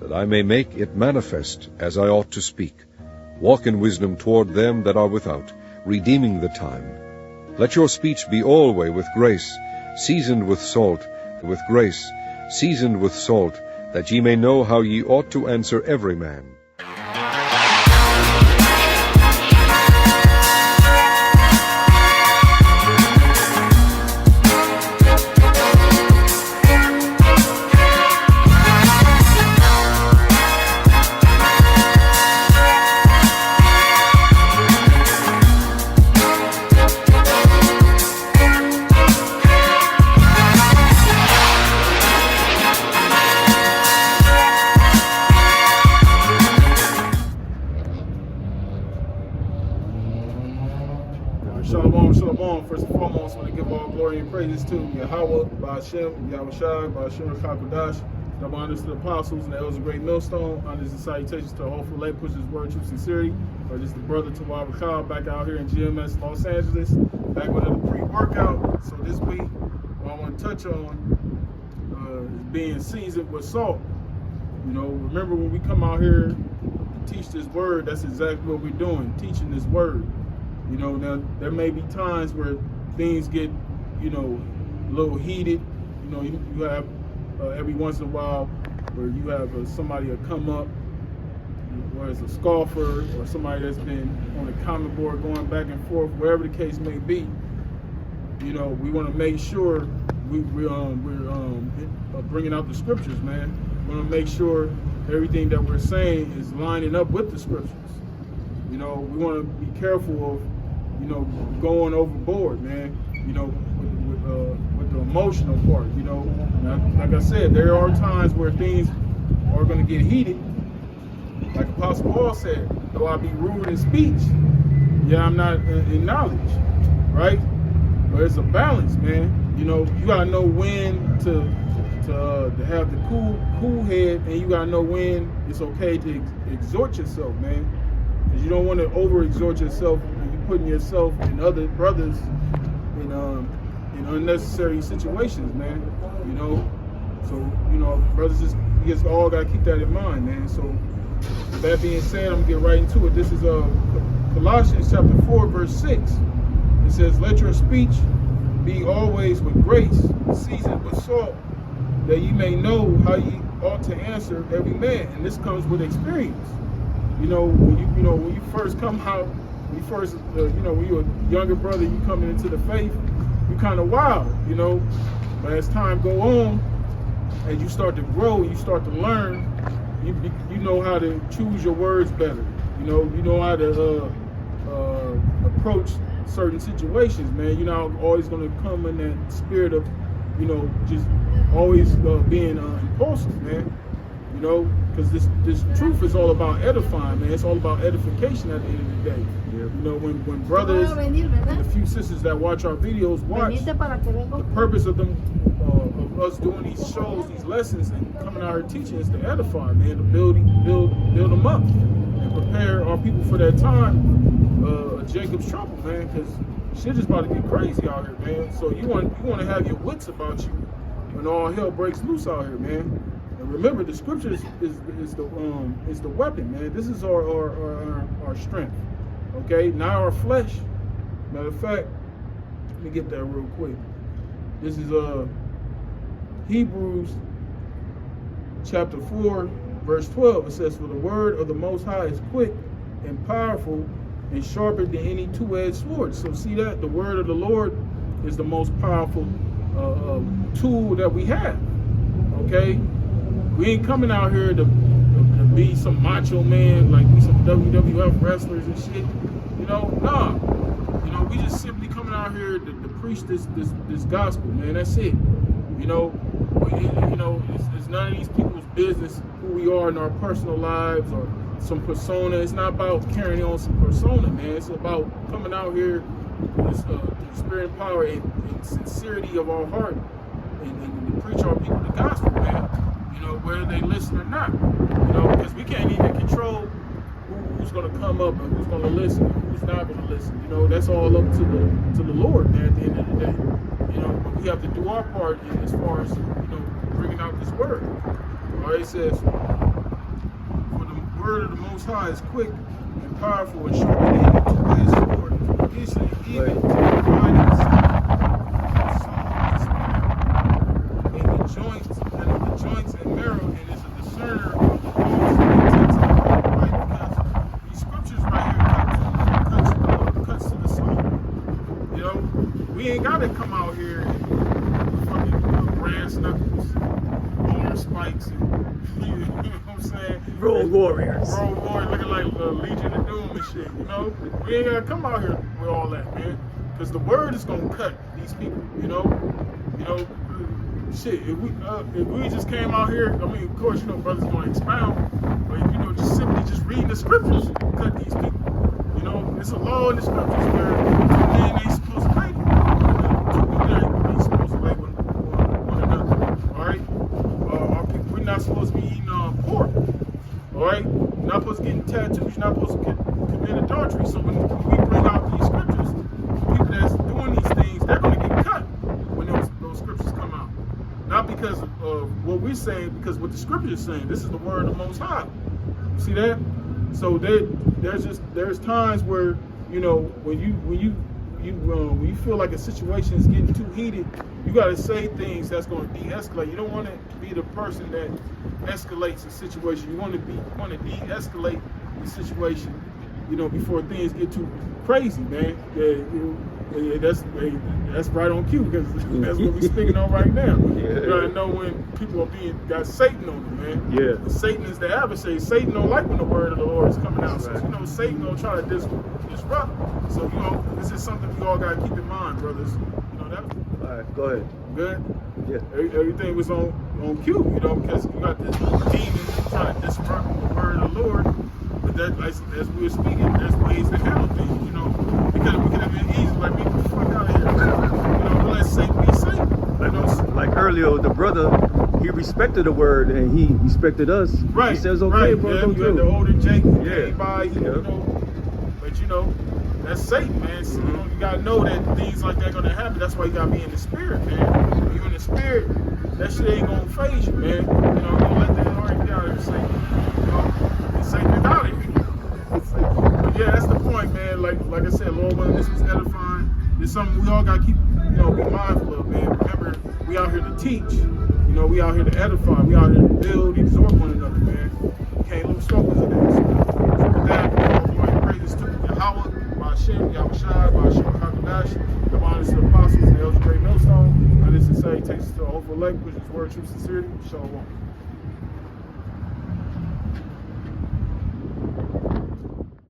that I may make it manifest as I ought to speak. Walk in wisdom toward them that are without, redeeming the time. Let your speech be always with grace, seasoned with salt, that ye may know how ye ought to answer every man. Shalom, shalom. First and foremost, I want to give all glory and praises to Yahweh, Ba'ashem, Yahushai, Ba'ashem HaKadosh. Double honors to the apostles and the elders of Great Millstone. Honors and salutations to the hopeful late pushers, word, truth, sincerity. Or just the brother to Wabakal back out here in GMS, Los Angeles. Back with another pre-workout. So this week, what I want to touch on is being seasoned with salt. You know, remember when we come out here to teach this word, that's exactly what we're doing, teaching this word. You know, now there may be times where things get, you know, a little heated. You know, you have every once in a while where you have somebody that come up, whether it's a scoffer or somebody that's been on the comment board going back and forth, wherever the case may be. You know, we want to make sure we're bringing out the scriptures, man. We want to make sure everything that we're saying is lining up with the scriptures. You know, we want to be careful of, you know, going overboard, man. You know, with the emotional part. You know, now, like I said, there are times where things are going to get heated. Like Apostle Paul said, though I be rude in speech, yeah, I'm not in knowledge, right? But it's a balance, man. You know, you gotta know when to have the cool head, and you gotta know when it's okay to exhort yourself, man. Because you don't want to over-exhort yourself when you're putting yourself and other brothers in unnecessary situations, man. You know, so, you know, brothers you just all got to keep that in mind, man. So, with that being said, I'm going to get right into it. This is Colossians chapter 4, verse 6. It says, let your speech be always with grace, seasoned with salt, that ye may know how ye ought to answer every man. And this comes with experience. You know, when you first come out, when you're a younger brother, you coming into the faith, you kind of wild, you know. But as time go on, and you start to grow, you start to learn, you know how to choose your words better. You know how to approach certain situations, man. You're not always going to come in that spirit of, you know, just always being impulsive, man. You know, because this truth is all about edifying, man. It's all about edification at the end of the day. Yeah. You know, when brothers and a few sisters that watch our videos watch, the purpose of them, of us doing these shows, these lessons, and coming out here teaching is to edify, man, to build them up and prepare our people for that time, Jacob's trouble, man, because shit is about to get crazy out here, man. So you want to have your wits about you when all hell breaks loose out here, man. And remember, the scriptures is the weapon, man. This is our strength, okay? Not our flesh. Matter of fact, let me get that real quick. This is Hebrews chapter 4, verse 12. It says, for the word of the Most High is quick and powerful and sharper than any two-edged sword. So see that? The word of the Lord is the most powerful tool that we have, okay? We ain't coming out here to be some macho man, like be some WWF wrestlers and shit. You know, nah. You know, we just simply coming out here to preach this gospel, man. That's it. You know, it's none of these people's business who we are in our personal lives or some persona. It's not about carrying on some persona, man. It's about coming out here with the spirit and power and sincerity of our heart and to preach our people the gospel, man. You know, whether they listen or not. You know, because we can't even control who's going to come up and who's going to listen and who's not going to listen. You know, that's all up to the Lord, man, at the end of the day. You know, but we have to do our part as far as, you know, bringing out this word. All right, it says, word of the Most High is quick and powerful and sharper than any two-edged sword, piercing even to the dividing asunder in the joints and marrow, and is a discerner of the thoughts and intents of the heart. Right? Because these scriptures right here cuts to the soul. You know, we ain't got to come out here and fucking brass knuckles, arm spikes, and you know what I'm saying? Road warriors. Road warriors looking like Legion of Doom and shit. You know, we ain't gotta come out here with all that, man. Because the word is gonna cut these people. You know, shit. If we just came out here, I mean, of course, you know, brothers gonna expound, but you know, just simply just reading the scriptures cut these people. You know, it's a law in the scriptures where two men ain't supposed to lay. Two women ain't supposed to lay with one another. All right, we're not supposed to be eating pork. All right, you're not supposed to get tattoos. You're not supposed to commit adultery. So when we bring out these scriptures, people that's doing these things, they're going to get cut when those scriptures come out. Not because of what we're saying, because what the scripture is saying. This is the word of the Most High. You see that? So there's times where, you know, when you feel like a situation is getting too heated, you got to say things that's going to de-escalate. You don't want to be the person that escalates a situation. You want to de-escalate the situation, you know, before things get too crazy, man. Yeah, that's right on cue, because that's what we're speaking on right now. You gotta know when people got Satan on them, man. Yeah. And Satan is the adversary. Satan don't like when the word of the Lord is coming out. So, you know, Satan gonna try to disrupt. So, you know, this is something we all gotta keep in mind, brothers. You know that. All right, go ahead. Good. Yeah. Everything was on cue, you know, because you got this demon trying to disrupt the word of the Lord. But that, as we were speaking, there's ways to handle things, you know. Because we could have been easy, like, get the fuck out of here. You know, let Satan be Satan. Like earlier, the brother, he respected the word and he respected us. Right. He says, okay, right, bro, yeah, come you had the through. older Jake who Yeah. came by, you Yeah. know. But, you know, that's Satan, man. So, you know, you got to know that things like that are going to happen. That's why you got to be in the spirit, man. When you're in the spirit, that shit ain't going to phase you, man. You know, don't let that already get out of here, Satan. You know, Satan is out of here. But yeah, that's the point, man. Like I said, Lord, whether this was edifying, it's something we all got to keep, you know, be mindful of, man. Remember, we out here to teach. You know, we out here to edify. We out here to build, exhort one another, man. We can't lose focus of that. So with that, all glory and praises to Yahweh, Ba'ashem, Yahushua, Ba'ashem, HaKadosh, the honors to the apostles and the elders of the great millstone. And this is salutations to the overlake, which is word, truth, sincerity. Shalom.